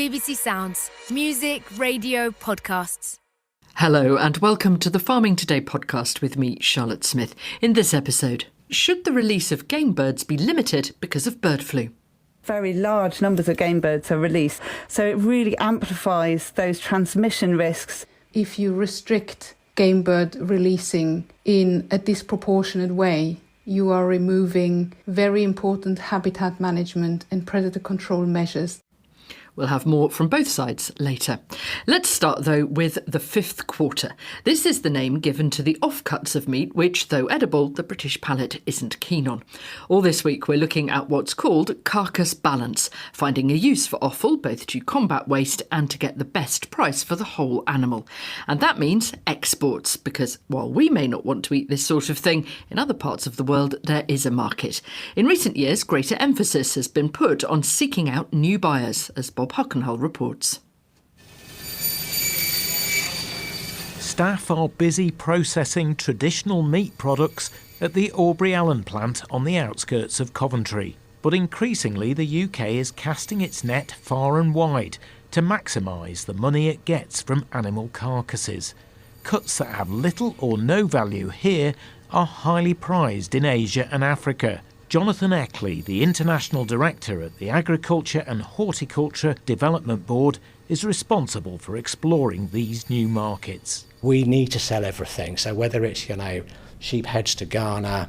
BBC Sounds. Music, radio, podcasts. Hello and welcome to the Farming Today podcast with me, Charlotte Smith. In this episode, should the release of game birds be limited because of bird flu? Very large numbers of game birds are released, so it really amplifies those transmission risks. If you restrict game bird releasing in a disproportionate way, you are removing very important habitat management and predator control measures. We'll have more from both sides later. Let's start, though, with the fifth quarter. This is the name given to the offcuts of meat, which, though edible, the British palate isn't keen on. All this week, we're looking at what's called carcass balance, finding a use for offal, both to combat waste and to get the best price for the whole animal. And that means exports, because while we may not want to eat this sort of thing, in other parts of the world, there is a market. In recent years, greater emphasis has been put on seeking out new buyers, as Bob Huckenhull reports. Staff are busy processing traditional meat products at the Aubrey Allen plant on the outskirts of Coventry. But increasingly the UK is casting its net far and wide to maximise the money it gets from animal carcasses. Cuts that have little or no value here are highly prized in Asia and Africa. Jonathan Eckley, the International Director at the Agriculture and Horticulture Development Board, is responsible for exploring these new markets. We need to sell everything, so whether it's, sheep heads to Ghana,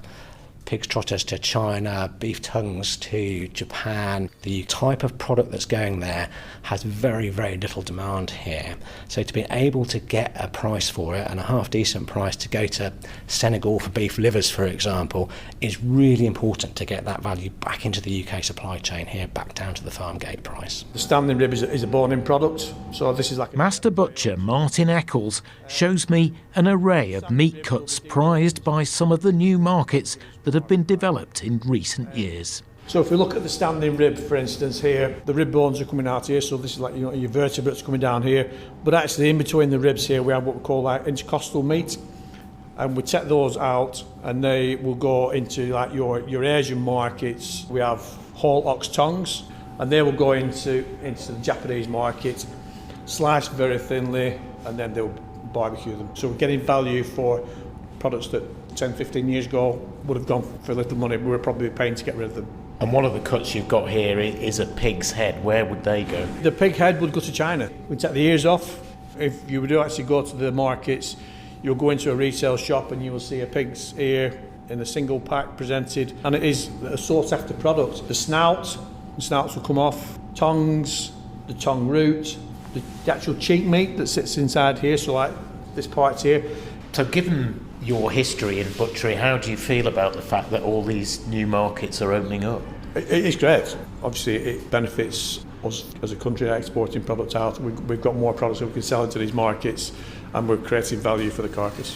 pigs trotters to China, beef tongues to Japan, the type of product that's going there has very, very little demand here. So to be able to get a price for it, and a half decent price to go to Senegal for beef livers, for example, is really important to get that value back into the UK supply chain here, back down to the farm gate price. The standing rib is a born-in product, so this is like... Master butcher Martin Eccles shows me an array of meat cuts prized by some of the new markets that have been developed in recent years. So if we look at the standing rib, for instance, here, the rib bones are coming out here, so this is like your vertebrates coming down here, but actually in between the ribs here we have what we call like intercostal meat, and we take those out and they will go into like your Asian markets. We have whole ox tongues and they will go into the Japanese market, sliced very thinly, and then they'll barbecue them. So we're getting value for products that 10-15 years ago would have gone for little money. We were probably paying to get rid of them. And one of the cuts you've got here is a pig's head. Where would they go? The pig head would go to China. We'd take the ears off. If you would actually go to the markets, you'll go into a retail shop and you will see a pig's ear in a single pack presented, and it is a sought after product. The snouts will come off, tongues, the tongue root, the actual cheek meat that sits inside here, so like this part here. So given your history in butchery, how do you feel about the fact that all these new markets are opening up? It's great. Obviously it benefits us as a country exporting products out. We've got more products that we can sell into these markets, and we're creating value for the carcass.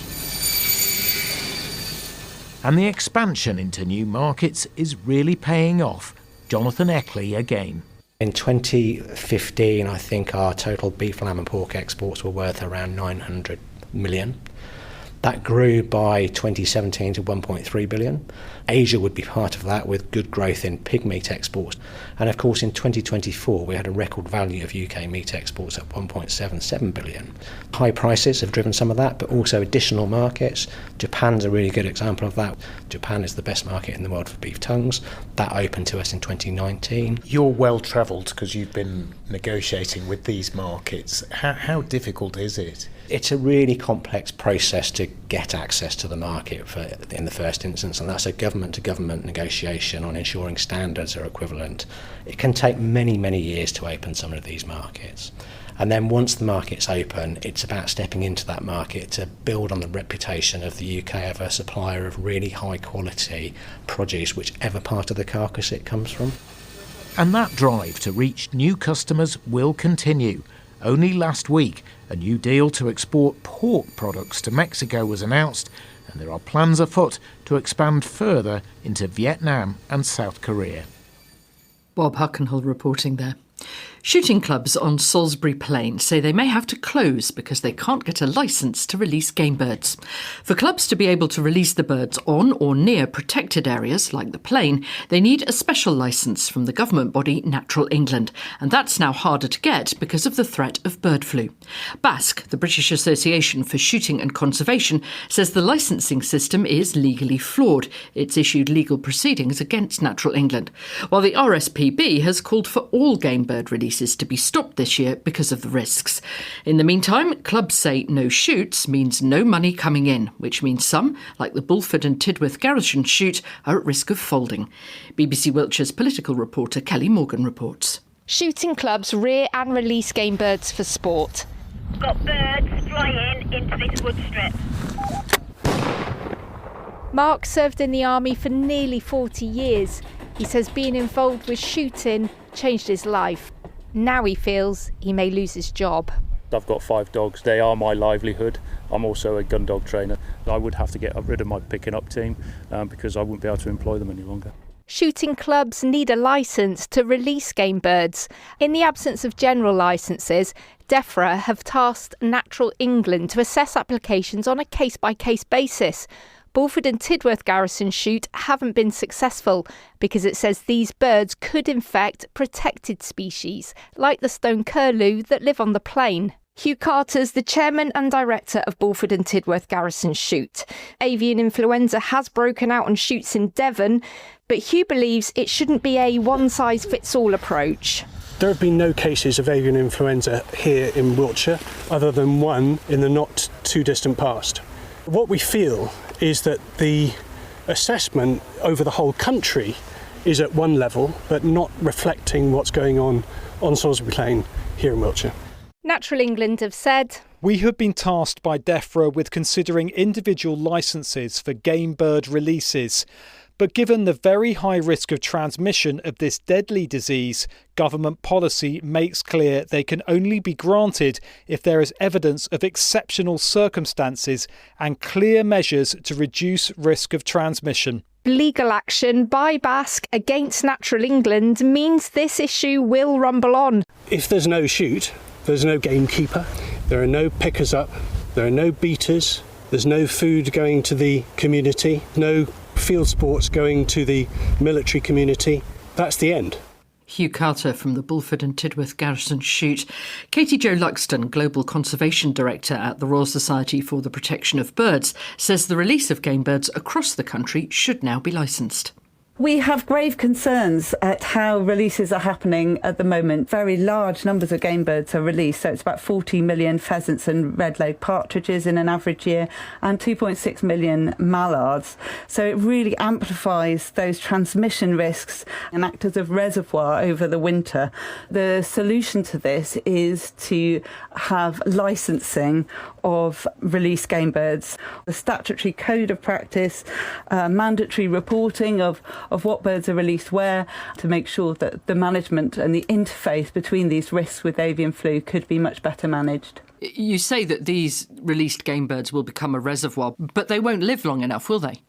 And the expansion into new markets is really paying off. Jonathan Eckley again. In 2015, I think our total beef, lamb and pork exports were worth around 900 million. That grew by 2017 to 1.3 billion. Asia would be part of that, with good growth in pig meat exports. And of course in 2024 we had a record value of UK meat exports at 1.77 billion. High prices have driven some of that, but also additional markets. Japan's a really good example of that. Japan is the best market in the world for beef tongues. That opened to us in 2019. You're well travelled because you've been negotiating with these markets. How difficult is it? It's a really complex process to get access to the market in the first instance, and that's a government-to-government negotiation on ensuring standards are equivalent. It can take many, many years to open some of these markets. And then once the market's open, it's about stepping into that market to build on the reputation of the UK as a supplier of really high-quality produce, whichever part of the carcass it comes from. And that drive to reach new customers will continue. Only last week, a new deal to export pork products to Mexico was announced, and there are plans afoot to expand further into Vietnam and South Korea. Bob Huckenhull reporting there. Shooting clubs on Salisbury Plain say they may have to close because they can't get a licence to release game birds. For clubs to be able to release the birds on or near protected areas like the plain, they need a special licence from the government body Natural England, and that's now harder to get because of the threat of bird flu. BASC, the British Association for Shooting and Conservation, says the licensing system is legally flawed. It's issued legal proceedings against Natural England, while the RSPB has called for all game bird releases to be stopped this year because of the risks. In the meantime, clubs say no shoots means no money coming in, which means some, like the Bulford and Tidworth Garrison shoot, are at risk of folding. BBC Wiltshire's political reporter Kelly Morgan reports. Shooting clubs rear and release game birds for sport. Got birds flying into this wood strip. Mark served in the army for nearly 40 years. He says being involved with shooting changed his life. Now he feels he may lose his job. I've got 5 dogs. They are my livelihood. I'm also a gun dog trainer. I would have to get rid of my picking up team because I wouldn't be able to employ them any longer. Shooting clubs need a licence to release game birds. In the absence of general licences, DEFRA have tasked Natural England to assess applications on a case-by-case basis. Bulford and Tidworth Garrison shoot haven't been successful because it says these birds could infect protected species, like the stone curlew that live on the plain. Hugh Carter's the chairman and director of Bulford and Tidworth Garrison shoot. Avian influenza has broken out on shoots in Devon, but Hugh believes it shouldn't be a one-size-fits-all approach. There have been no cases of avian influenza here in Wiltshire, other than one in the not too distant past. What we feel is that the assessment over the whole country is at one level, but not reflecting what's going on Salisbury Plain here in Wiltshire. Natural England have said, "We have been tasked by DEFRA with considering individual licences for game bird releases. But given the very high risk of transmission of this deadly disease, government policy makes clear they can only be granted if there is evidence of exceptional circumstances and clear measures to reduce risk of transmission." Legal action by BASC against Natural England means this issue will rumble on. If there's no shoot, there's no gamekeeper, there are no pickers up, there are no beaters, there's no food going to the community, no field sports going to the military community. That's the end. Hugh Carter from the Bulford and Tidworth Garrison shoot. Katie Jo Luxton, Global Conservation Director at the Royal Society for the Protection of Birds, says the release of game birds across the country should now be licensed. We have grave concerns at how releases are happening at the moment. Very large numbers of game birds are released, so it's about 40 million pheasants and red-legged partridges in an average year and 2.6 million mallards. So it really amplifies those transmission risks and acts as a reservoir over the winter. The solution to this is to have licensing of released game birds, the statutory code of practice, mandatory reporting of what birds are released where, to make sure that the management and the interface between these risks with avian flu could be much better managed. You say that these released game birds will become a reservoir, but they won't live long enough, will they?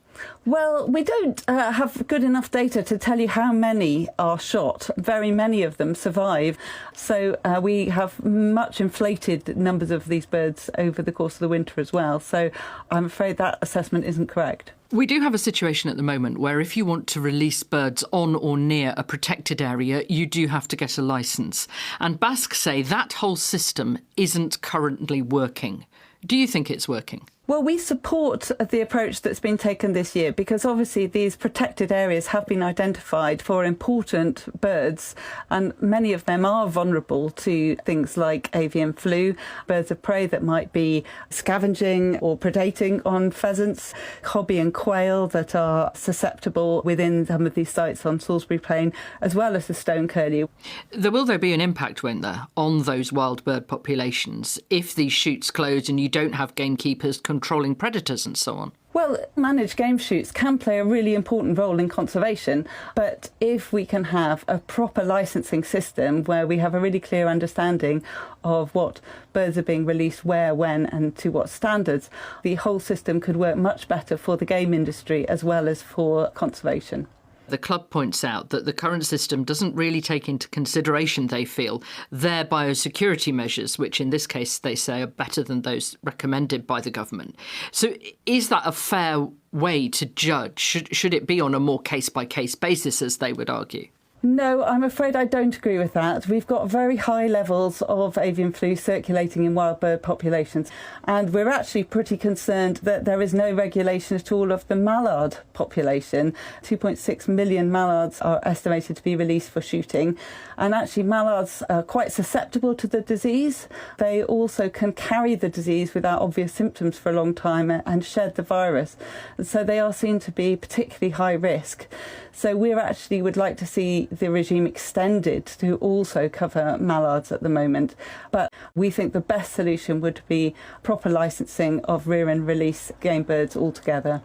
Well, we don't have good enough data to tell you how many are shot. Very many of them survive. So we have much inflated numbers of these birds over the course of the winter as well. So I'm afraid that assessment isn't correct. We do have a situation at the moment where if you want to release birds on or near a protected area, you do have to get a licence. And BASC say that whole system isn't currently working. Do you think it's working? Well, we support the approach that's been taken this year because obviously these protected areas have been identified for important birds and many of them are vulnerable to things like avian flu, birds of prey that might be scavenging or predating on pheasants, hobby and quail that are susceptible within some of these sites on Salisbury Plain, as well as the stone curlew. There will, though, be an impact, won't there, on those wild bird populations if these shoots close and you don't have gamekeepers controlling predators and so on? Well, managed game shoots can play a really important role in conservation, but if we can have a proper licensing system where we have a really clear understanding of what birds are being released where, when and to what standards, the whole system could work much better for the game industry as well as for conservation. The club points out that the current system doesn't really take into consideration, they feel, their biosecurity measures, which in this case they say are better than those recommended by the government. So is that a fair way to judge? Should it be on a more case-by-case basis, as they would argue? No, I'm afraid I don't agree with that. We've got very high levels of avian flu circulating in wild bird populations, and we're actually pretty concerned that there is no regulation at all of the mallard population. 2.6 million mallards are estimated to be released for shooting, and actually mallards are quite susceptible to the disease. They also can carry the disease without obvious symptoms for a long time and shed the virus. So they are seen to be particularly high risk. So we actually would like to see the regime extended to also cover mallards at the moment. But we think the best solution would be proper licensing of rear and release game birds altogether.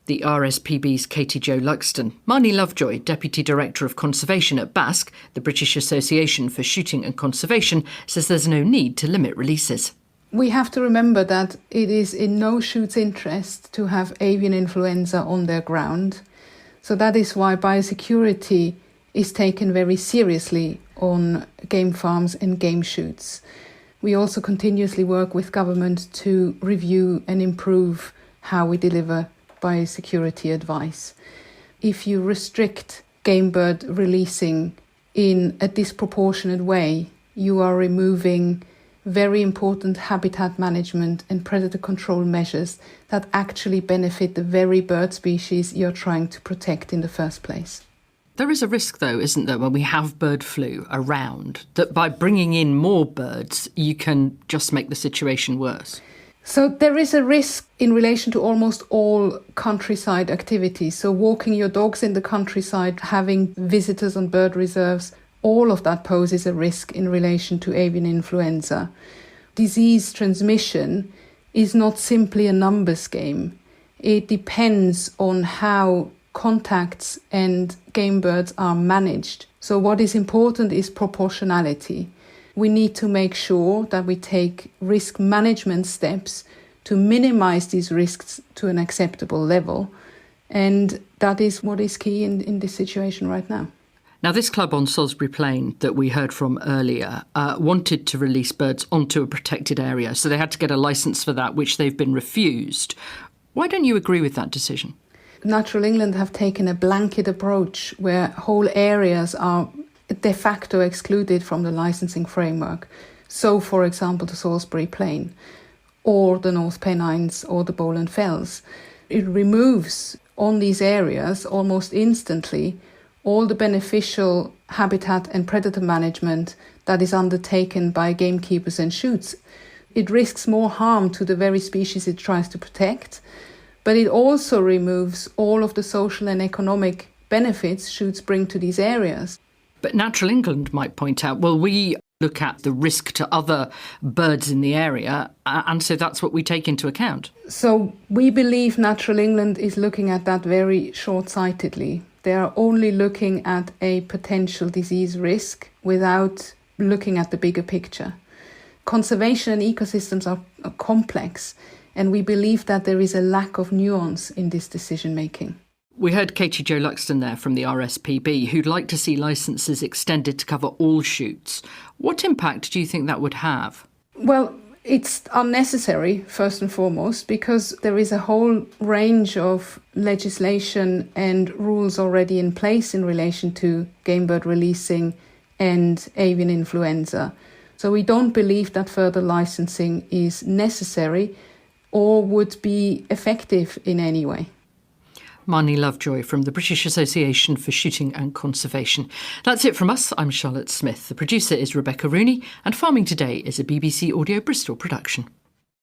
The RSPB's Katie Jo Luxton. Marnie Lovejoy, Deputy Director of Conservation at BASC, the British Association for Shooting and Conservation, says there's no need to limit releases. We have to remember that it is in no shoot's interest to have avian influenza on their ground. So that is why biosecurity is taken very seriously on game farms and game shoots. We also continuously work with government to review and improve how we deliver biosecurity advice. If you restrict game bird releasing in a disproportionate way, you are removing very important habitat management and predator control measures that actually benefit the very bird species you're trying to protect in the first place. There is a risk, though, isn't there, when we have bird flu around, that by bringing in more birds, you can just make the situation worse? So there is a risk in relation to almost all countryside activities. So walking your dogs in the countryside, having visitors on bird reserves, all of that poses a risk in relation to avian influenza. Disease transmission is not simply a numbers game. It depends on how contacts and game birds are managed. So what is important is proportionality. We need to make sure that we take risk management steps to minimize these risks to an acceptable level. And that is what is key in this situation right now. Now, this club on Salisbury Plain that we heard from earlier wanted to release birds onto a protected area, so they had to get a licence for that, which they've been refused. Why don't you agree with that decision? Natural England have taken a blanket approach where whole areas are de facto excluded from the licensing framework. So, for example, the Salisbury Plain or the North Pennines or the Bowland Fells. It removes on these areas almost instantly all the beneficial habitat and predator management that is undertaken by gamekeepers and shoots. It risks more harm to the very species it tries to protect, but it also removes all of the social and economic benefits shoots bring to these areas. But Natural England might point out, well, we look at the risk to other birds in the area, and so that's what we take into account. So we believe Natural England is looking at that very short-sightedly. They are only looking at a potential disease risk without looking at the bigger picture. Conservation and ecosystems are complex, and we believe that there is a lack of nuance in this decision-making. We heard Katie Jo Luxton there from the RSPB, who'd like to see licences extended to cover all shoots. What impact do you think that would have? Well, it's unnecessary, first and foremost, because there is a whole range of legislation and rules already in place in relation to game bird releasing and avian influenza. So we don't believe that further licensing is necessary or would be effective in any way. Marnie Lovejoy from the British Association for Shooting and Conservation. That's it from us. I'm Charlotte Smith. The producer is Rebecca Rooney, and Farming Today is a BBC Audio Bristol production.